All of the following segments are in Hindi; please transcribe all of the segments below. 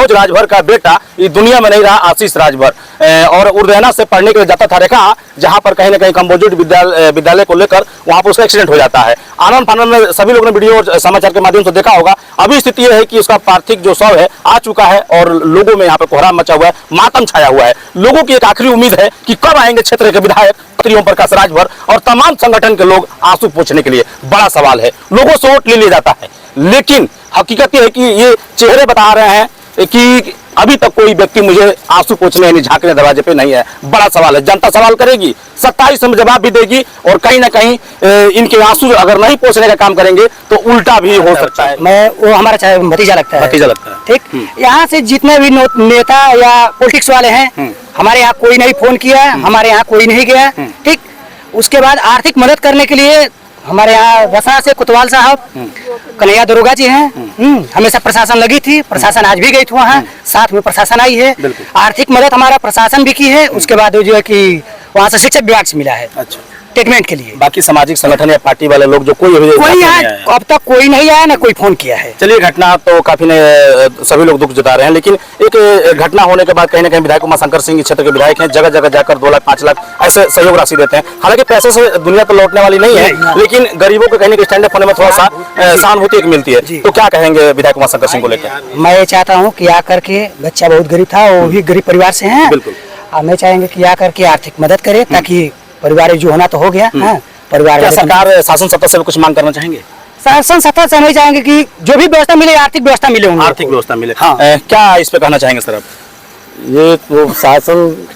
मनोज राजभर का बेटा ये दुनिया में नहीं रहा, आशीष राजभर, और उर्दैना से पढ़ने के लिए जाता था रेखा, जहां पर कहीं ना कहीं कम्बोजिट विद्यालय को लेकर वहां पर उसका एक्सीडेंट हो जाता है। आनंद फानंद में सभी लोगों ने वीडियो और समाचार के माध्यम से देखा होगा। अभी स्थिति यह है कि उसका पार्थिव जो शव है आ चुका है और लोगों में यहाँ पे कोहराम मचा हुआ है, मातम छाया हुआ है। लोगों की एक आखिरी उम्मीद है कि कब आएंगे क्षेत्र के विधायक ओम प्रकाश राजभर और तमाम संगठन के लोग आंसू पोंछने के लिए। बड़ा सवाल है, लोगों से वोट ले लिया जाता है, लेकिन हकीकत यह है कि ये चेहरे बता रहे हैं कि अभी तक कोई व्यक्ति मुझे आंसू पोंछने यानी झांकने दरवाजे पे नहीं है। बड़ा सवाल है, जनता सवाल करेगी, 27 में जवाब भी देगी और कहीं ना कहीं इनके आंसू अगर नहीं पोंछने का काम करेंगे तो उल्टा भी हो सकता है। मैं वो हमारा भतीजा लगता है, भतीजा लगता है, ठीक। यहाँ से जितने भी नेता या पॉलिटिक्स वाले हैं, हमारे यहाँ कोई नहीं फोन किया, हमारे यहाँ कोई नहीं गया, ठीक। उसके बाद आर्थिक मदद करने के लिए हमारे यहाँ रसना से कोतवाल साहब, कन्हैया दरोगा जी हैं, हमेशा प्रशासन लगी थी, प्रशासन आज भी गई थी वहाँ, साथ में प्रशासन आई है, आर्थिक मदद हमारा प्रशासन भी की है। उसके बाद जो है कि वहाँ से शिक्षा विभाग से मिला है ट्रीटमेंट के लिए। बाकी सामाजिक संगठन या पार्टी वाले लोग जो कोई यहाँ अब तक कोई नहीं आया, ना कोई फोन किया है। चलिए, घटना तो काफी सभी लोग दुख जता रहे हैं, लेकिन एक घटना होने के बाद कहीं ना कहीं विधायक उमाशंकर सिंह क्षेत्र के विधायक हैं, जगह जगह जाकर 2 लाख 5 लाख ऐसे सहयोग राशि देते हैं। हालांकि पैसे से दुनिया तो लौटने वाली नहीं है, लेकिन गरीबों को कहीं ना कहीं स्टैंड अप होने में थोड़ा सा सहानुभूति मिलती है। तो क्या कहेंगे विधायक उमाशंकर सिंह को लेकर? मैं चाहता हूँ कि आकर के, बच्चा बहुत गरीब था, वो भी गरीब परिवार से है, मैं चाहेंगे कि आकर के आर्थिक मदद करे, ताकि परिवार जो होना तो हो गया। परिवार सरकार शासन सत्ता से कुछ मांग करना चाहेंगे? शासन सत्ता से हम चाहेंगे कि जो भी व्यवस्था मिले, आर्थिक व्यवस्था मिले, आर्थिक व्यवस्था मिले। हाँ। क्या इस पे कहना चाहेंगे सर आप? ये तो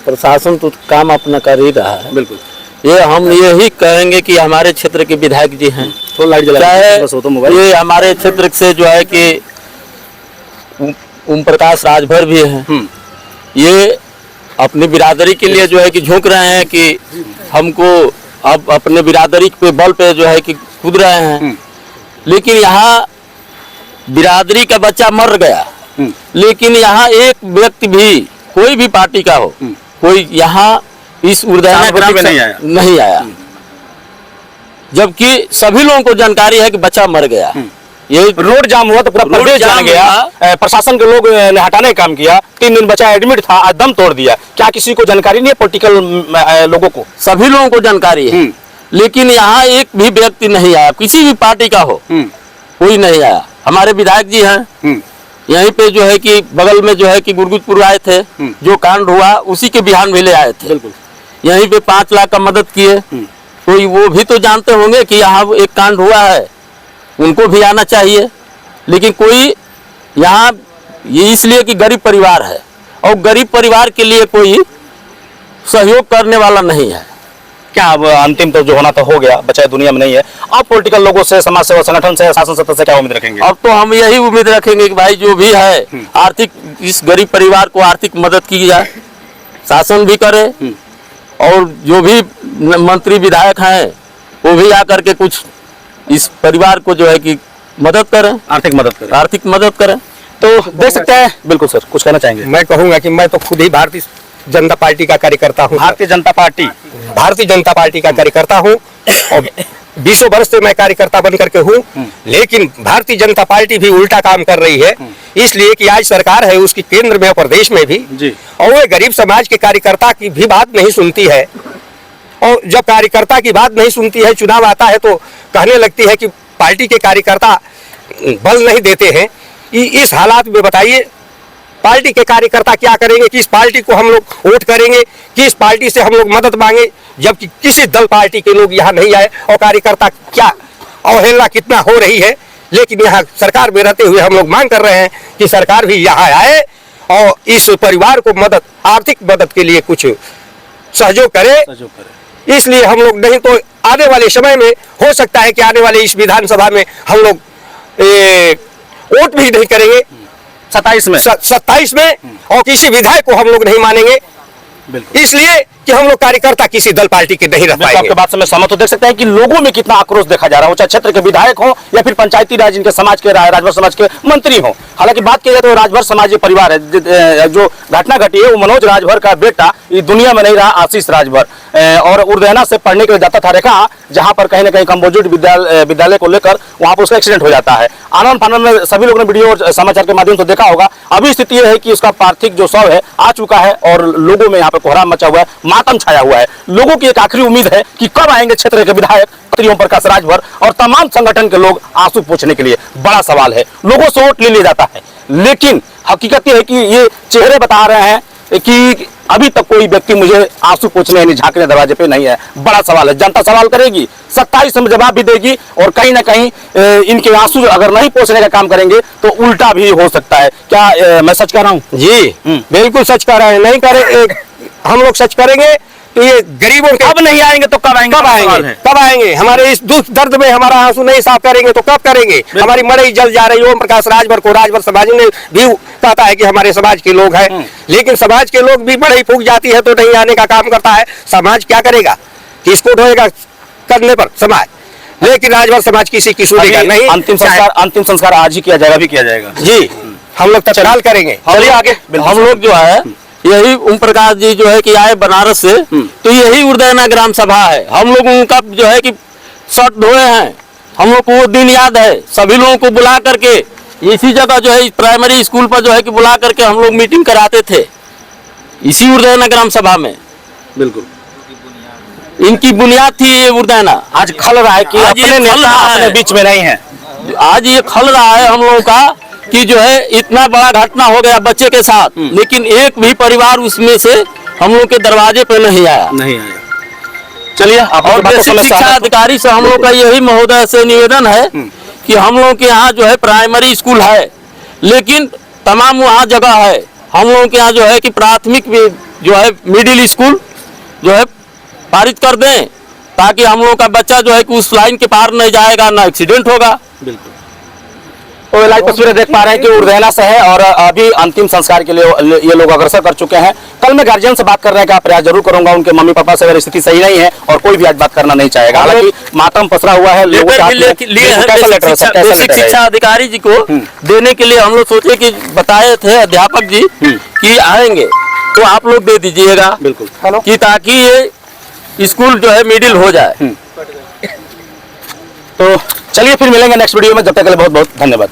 प्रशासन तो काम अपना कर ही रहा है। बिल्कुल, ये हम यही कहेंगे कि हमारे क्षेत्र के विधायक जी हैं, तो लाइट जला, ये हमारे क्षेत्र से जो है कि ओम प्रकाश राजभर भी हैं, ये अपनी बिरादरी के लिए जो है कि झोंक रहे हैं कि हमको अब अपने बिरादरी पे बल पे जो है कि कूद रहे हैं। लेकिन यहाँ बिरादरी का बच्चा मर गया, लेकिन यहाँ एक व्यक्ति भी, कोई भी पार्टी का हो, कोई यहाँ इस उर्दैना ग्राम नहीं आया, जबकि सभी लोगों को जानकारी है कि बच्चा मर गया। ये रोड जाम हुआ तो पूरा प्रदेश जान गया, प्रशासन के लोग ने हटाने का काम किया, 3 दिन बच्चा एडमिट था, आज दम तोड़ दिया। क्या किसी को जानकारी नहीं है? पॉलिटिकल लोगों को, सभी लोगों को जानकारी है, लेकिन यहाँ एक भी व्यक्ति नहीं आया, किसी भी पार्टी का हो, कोई नहीं आया। हमारे विधायक जी हैं, यहीं पे जो है कि बगल में जो है कि गुरगुजपुर आए थे, जो कांड हुआ उसी के बिहान में ले आए थे, यहीं पे 5 लाख का मदद किए। तो वो भी तो जानते होंगे कि यहाँ एक कांड हुआ है, उनको भी आना चाहिए, लेकिन कोई यहाँ, ये इसलिए कि गरीब परिवार है और गरीब परिवार के लिए कोई सहयोग करने वाला नहीं है। क्या अब अंतिम तो जो होना तो हो गया, बच्चा दुनिया में नहीं है। अब पॉलिटिकल लोगों से, समाज सेवा संगठन से, शासन सत्ता से क्या उम्मीद रखेंगे? अब तो हम यही उम्मीद रखेंगे कि भाई जो भी है आर्थिक, इस गरीब परिवार को आर्थिक मदद की जाए, शासन भी करे और जो भी मंत्री विधायक हैं वो भी आकर के कुछ इस परिवार को जो है कि मदद करें, आर्थिक मदद करें। तो देख सकते हैं। बिल्कुल सर, कुछ कहना चाहेंगे? मैं कहूंगा कि मैं तो खुद ही भारतीय जनता पार्टी का कार्यकर्ता हूँ। भारतीय जनता पार्टी का कार्यकर्ता हूँ और 20 वर्ष से मैं कार्यकर्ता बन करके हूँ, लेकिन भारतीय जनता पार्टी भी उल्टा काम कर रही है। इसलिए कि आज सरकार है उसकी केंद्र में और प्रदेश में भी जी, और वो गरीब समाज के कार्यकर्ता की भी बात नहीं सुनती है। और जब कार्यकर्ता की बात नहीं सुनती है, चुनाव आता है तो कहने लगती है कि पार्टी के कार्यकर्ता बल नहीं देते हैं। इस हालात में बताइए पार्टी के कार्यकर्ता क्या करेंगे? किस पार्टी को हम लोग वोट करेंगे? किस पार्टी से हम लोग मदद मांगे? जबकि किसी दल पार्टी के लोग यहाँ नहीं आए और कार्यकर्ता क्या अवहेलना कितना हो रही है। लेकिन यहाँ सरकार में रहते हुए हम लोग मांग कर रहे हैं कि सरकार भी यहाँ आए और इस परिवार को मदद, आर्थिक मदद के लिए कुछ सहयोग करे। इसलिए हम लोग, नहीं तो आने वाले समय में हो सकता है कि आने वाले इस विधानसभा में हम लोग वोट भी नहीं करेंगे 27 में और किसी विधायक को हम लोग नहीं मानेंगे। इसलिए कि हम लोग कार्यकर्ता किसी दल पार्टी के नहीं रह बिल्कुल, पाएंगे। आपके बात से मैं सहमत हूं। देख सकते हैं कि लोगों में कितना आक्रोश देखा जा रहा हो, चाहे क्षेत्र के विधायक हो या फिर पंचायती राज इनके समाज के राजभर समाज के मंत्री हो। हालांकि बात की जाए तो राजभर समाज ये परिवार है। जो घटना घटी है वो मनोज राजभर का बेटा ये दुनिया में नहीं रहा, आशीष राजभर, और उर्दैना से पढ़ने के लिए जाता था रेखा, जहां पर कहीं ना कहीं कम्बोजिट विद्यालय को लेकर वहां पर उसका एक्सीडेंट हो जाता है। आनंद फानंद में सभी लोगों ने वीडियो और समाचार के माध्यम से देखा होगा। अभी स्थिति यह है कि उसका पार्थिव जो शव है आ चुका है और लोगों में यहाँ पे कोहराम मचा हुआ है, मातम छाया हुआ है। लोगों की एक आखिरी उम्मीद है कि कब आएंगे क्षेत्र के विधायक ओम प्रकाश राजभर और तमाम संगठन के लोग आंसू पोंछने के लिए। बड़ा सवाल है, लोगों से वोट ले लिया जाता है, लेकिन हकीकत यह है कि ये चेहरे बता रहे हैं कि अभी तक कोई व्यक्ति मुझे आंसू पोंछने यानी झांकने दरवाजे पे नहीं है। बड़ा सवाल है, जनता सवाल करेगी, 27 में जवाब भी देगी और कहीं ना कहीं इनके आंसू अगर नहीं पोंछने का काम करेंगे तो उल्टा भी हो सकता है। क्या मैं सच कह रहा हूँ? जी बिल्कुल सच कह रहे हैं। नहीं करे हम लोग सच करेंगे तो ये गरीबों के अब नहीं आएंगे तो कब आएंगे? कब आएंगे? कब आएंगे? हमारे इस दुख दर्द में हमारा आंसू नहीं साफ करेंगे तो कब करेंगे? हमारी मड़ई जल जा रही है। ओम प्रकाश राजभर को राजभर समाज ने भी कहता है कि हमारे समाज के लोग हैं, लेकिन समाज के लोग भी मड़ई फूक जाती है तो नहीं आने का काम करता है। समाज क्या करेगा? किसको ढोएगा करने पर समाज, लेकिन राजभर समाज किसी की सुनेगा नहीं। अंतिम संस्कार आज ही किया जाएगा, भी किया जाएगा जी, हम लोग तत्काल करेंगे। चलिए आगे। हम लोग जो है यही ओम प्रकाश जी जो है कि आए बनारस से, तो यही उर्दैना ग्राम सभा है। हम लोगों का जो है कि शर्ट धोए हैं, हम लोग को वो दिन याद है। सभी लोगों को बुला करके इसी जगह जो है प्राइमरी स्कूल पर जो है कि बुला करके हम लोग मीटिंग कराते थे इसी उर्दैना ग्राम सभा में। बिल्कुल इनकी बुनियाद थी ये उर्दैना। आज खल रहा है कि अपने नेता अपने बीच में नहीं है। आज ये खल रहा है हम लोगों का कि जो है इतना बड़ा घटना हो गया बच्चे के साथ, लेकिन एक भी परिवार उसमें से हम लोग के दरवाजे पे नहीं आया। चलिए, और बेसिक शिक्षा अधिकारी से हम लोग का यही महोदय से निवेदन है कि हम लोग के यहाँ जो है प्राइमरी स्कूल है, लेकिन तमाम वहाँ जगह है। हम लोग के यहाँ जो है कि प्राथमिक जो है मिडिल स्कूल जो है पारित कर दें, ताकि हम लोग का बच्चा जो है कि उस लाइन के पार नहीं जाएगा, ना एक्सीडेंट होगा। बिल्कुल। तो लाइव तस्वीरें देख पा रहे हैं कि उर्दैना से है और अभी अंतिम संस्कार के लिए ये लोग अग्रसर कर चुके हैं। कल मैं गार्जियन से बात करने का प्रयास जरूर करूंगा, उनके मम्मी पापा से अगर स्थिति सही नहीं है और कोई भी आज बात करना नहीं चाहेगा। हालांकि मातम पसरा हुआ है, बेसिक शिक्षा अधिकारी जी को देने के लिए हम लोग सोचे कि बताए थे अध्यापक जी कि आएंगे तो आप लोग दे दीजिएगा। बिल्कुल, कि ताकि ये स्कूल जो है मिडिल हो जाए। तो चलिए फिर मिलेंगे नेक्स्ट वीडियो में, जब तक के लिए बहुत बहुत धन्यवाद।